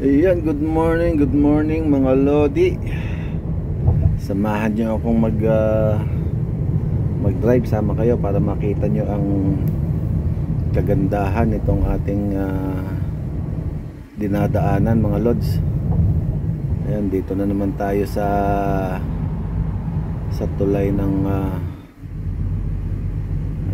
Ayan, good morning mga Lodi. Samahan nyo akong mag-drive sama kayo para makita nyo ang kagandahan nitong ating dinadaanan mga Lods. Ayan, dito na naman tayo sa tulay ng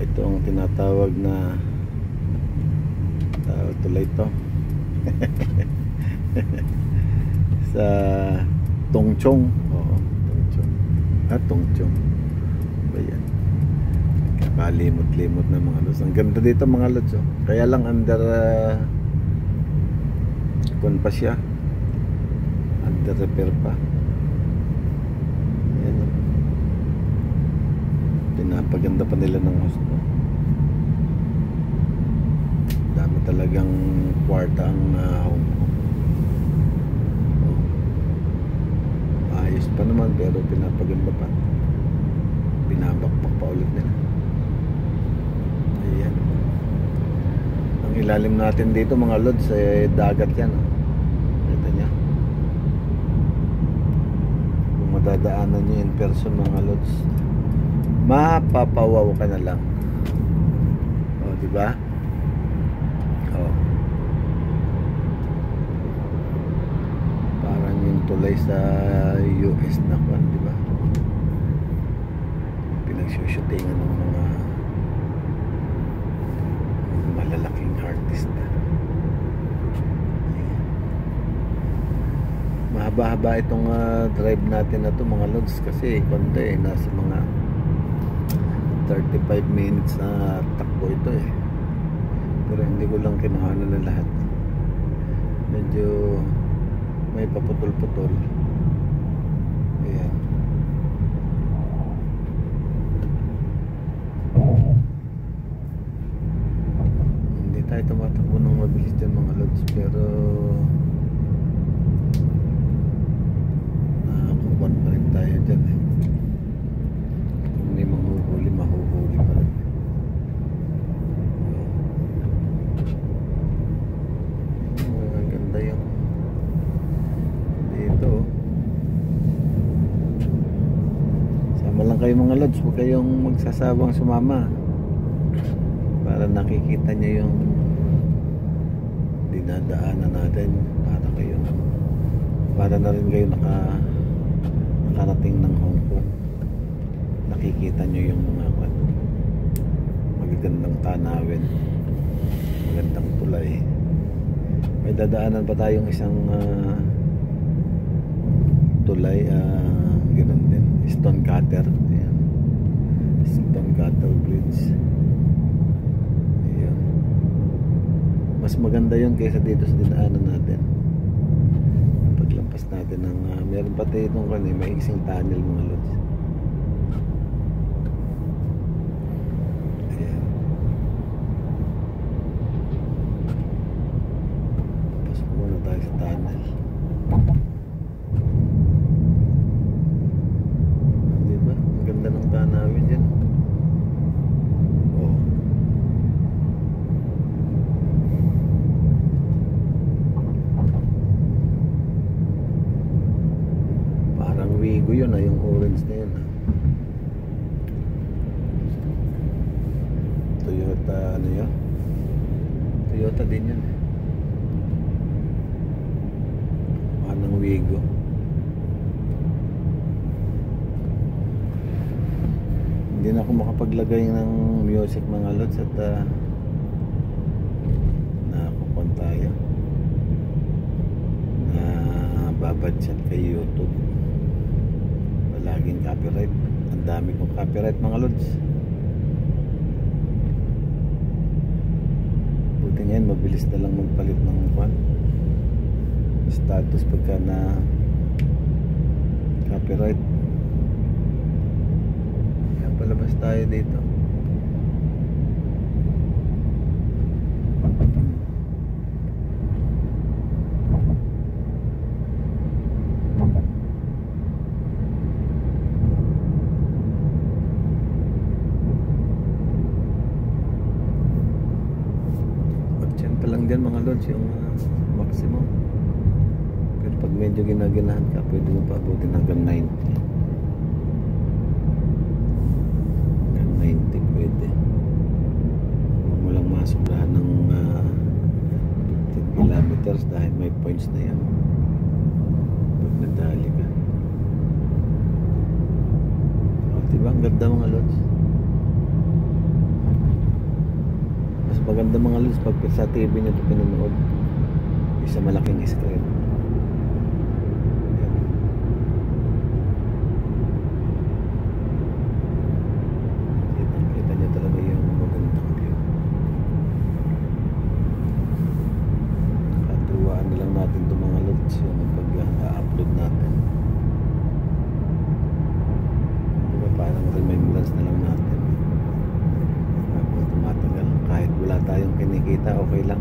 ito ang tinatawag na tulay to sa Tongchong. Oo, Tongchong. Tongchong. Ayan. Kakalimot-limot na mga Lods. Ang ganda dito mga Lods. Oh. Kaya lang under kun pa siya. Under repair pa. Ayan. Oh. Pinapaganda pa nila ng husto. Dami talagang kwarta ang Hong Kong. Ayos pa naman pero pinapaganda pa, binabakbak pa ulit nila. Ayan, ang ilalim natin dito mga Lods dagat yan. Kita nya kung madadaanan nyo in person mga Lods, mapapawaw ka na lang. O diba? Parang yung tulay sa US na kwan, di ba? Pinagsushootingan ng mga malalaking artist. Mahaba-haba itong drive natin na to mga Lods, kasi konti nasa mga 35 minutes na takbo ito pero hindi ko lang kinuhanan na lahat. Medyo may paputol-putol. Ayan. Hindi tayo tumatakbo ng mabilis dyan mga Lods, pero nakakukuhan pa rin tayo dyan Kung may mahuhuli pa rin. Ganda yung dito. Sama lang kayo mga Lods, huwag kayong magsasabang sumama para nakikita nyo yung dinadaanan natin, para na rin kayo nakarating ng Hong Kong. Nakikita nyo yung mga magagandang tanawin, magandang tulay. May dadaanan pa tayong isang tulay, ganoon din, stone cutter. Ayan. Stone cutter bridge. Ayan. Mas maganda yun kaysa dito sa dinaanan natin. Paglampas natin ng meron pa tayo itong may iksing tunnel mga Lods. Ayan. Pasok muna tayo sa tunnel. Ganda ng tanawin dyan. Oh. Parang Wigo yun yung orange na yun Toyota, ano yun? Toyota din yun Parang Wigo. Hindi na ako makapaglagay ng music mga Lods at nakakukuhan tayo na babadchat kay YouTube. Palaging copyright. Ang dami kong copyright mga Lods. Buti ngayon mabilis na lang magpalit ng status pagka na copyright. Palabas tayo dito. At yan pa lang dyan mga Lods yung maximum. medyo ginaganahan ka, pwede mo pa abutin hanggang 90. Hanggang 90 pwede. Huwag mo lang masobrahan ng 15 kilometers dahil may points na yan pag nadali ka. Diba ang ganda mga lods? Mas maganda mga lods pag sa TV nyo ito pinanood, isa malaking screen. Kita nyo talaga yung magandang view. Nakatuwaan na lang natin itong mga lods yung pag-upload natin. Parang remembrance na lang natin habang tumatagal. Kahit wala tayong kinikita, okay lang.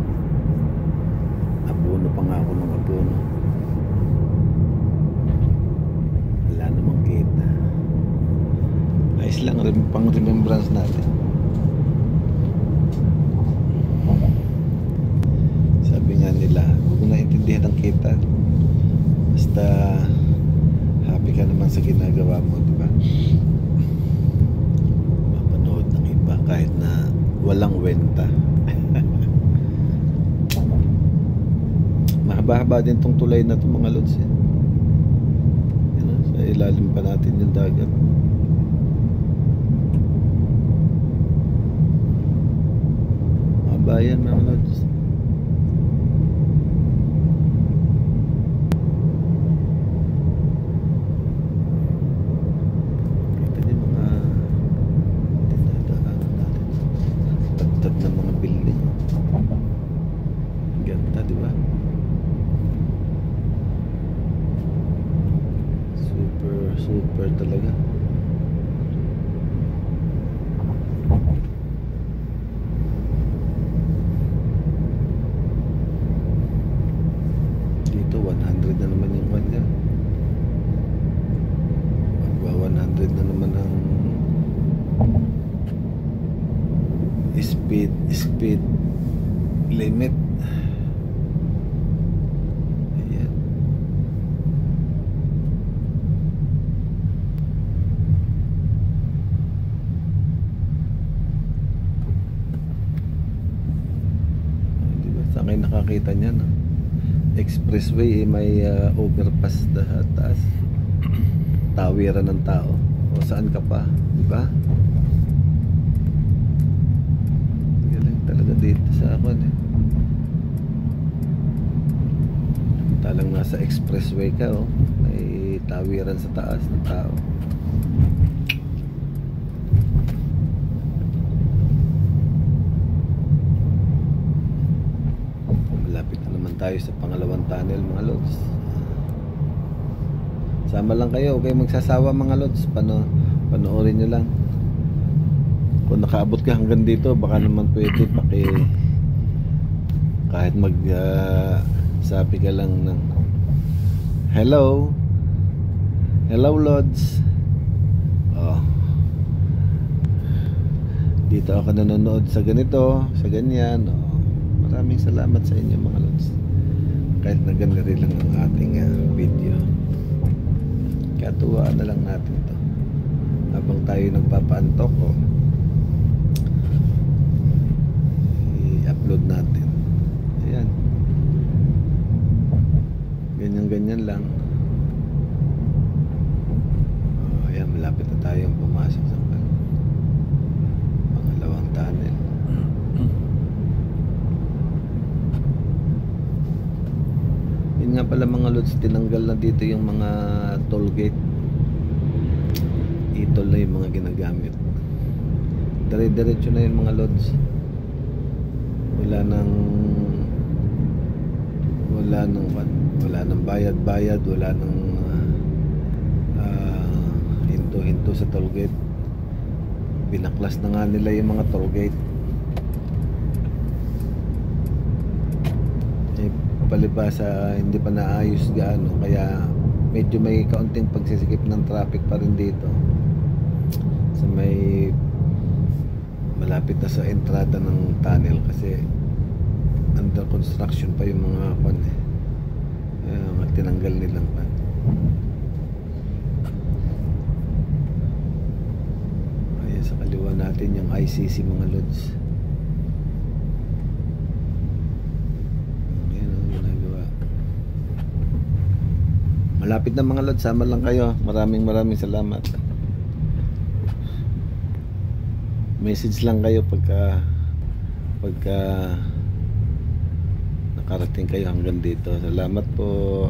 Abono pa nga ako ng abono, wala namang kita. Ayos lang, pang remembrance natin. Sabi nga nila, huwag mo naintindihan ang kita, basta happy ka naman sa ginagawa mo, diba? Kahit na walang wenta. Mahaba-haba din tong tulay na itong mga lods sa ilalim pa natin yung dagat. Mahaba yan mga lods. Ng mga building. Ganda, di ba? Super talaga. Dito 100 na naman yung kanya. Magwa 100 na naman ang speed limit. Ayan. Diba? Saan kayo nakakita niya, no? Expressway, may overpass sa taas. Tawiran ng tao. O saan ka pa, diba? Talaga dito sa akin talang nasa expressway ka, may tawiran sa taas ng tao. Malapit na naman tayo sa pangalawang tunnel mga lods. Sama lang kayo, huwag kayong magsasawa mga lods. Panoorin nyo lang. Kung nakaabot ka hanggang dito, baka naman pwede kahit sabi ka lang ng hello lods. Dito ako nanonood sa ganito, sa ganyan. Maraming salamat sa inyo mga lods, kahit na ganito lang ang ating video. Katuwaan na lang natin to habang tayo nagpapaantok. I-upload natin. Ayan, ganyan lang. Ayan, malapit na tayong pumasok sa pangalawang tunnel. Yun nga pala mga lods, tinanggal na dito yung mga toll gate. E-toll na yung mga ginagamit. Dire-diretso na yung mga lods. Wala nang bayad-bayad, wala nang hinto-hinto sa toll gate. Binaklas na nga nila yung mga toll gate. Palibasa hindi pa naayos gaano, kaya medyo may kaunting pagsisikip ng traffic pa rin dito sa may malapit na sa entrada ng tunnel, kasi under construction pa yung mga tinanggal nilang pan. Ayan sa kaliwa natin yung ICC mga lods. Ayan o, ginagawa. Malapit na mga lods, sama lang kayo. Maraming salamat. Message lang kayo pagka nakarating kayo hanggang dito. Salamat po.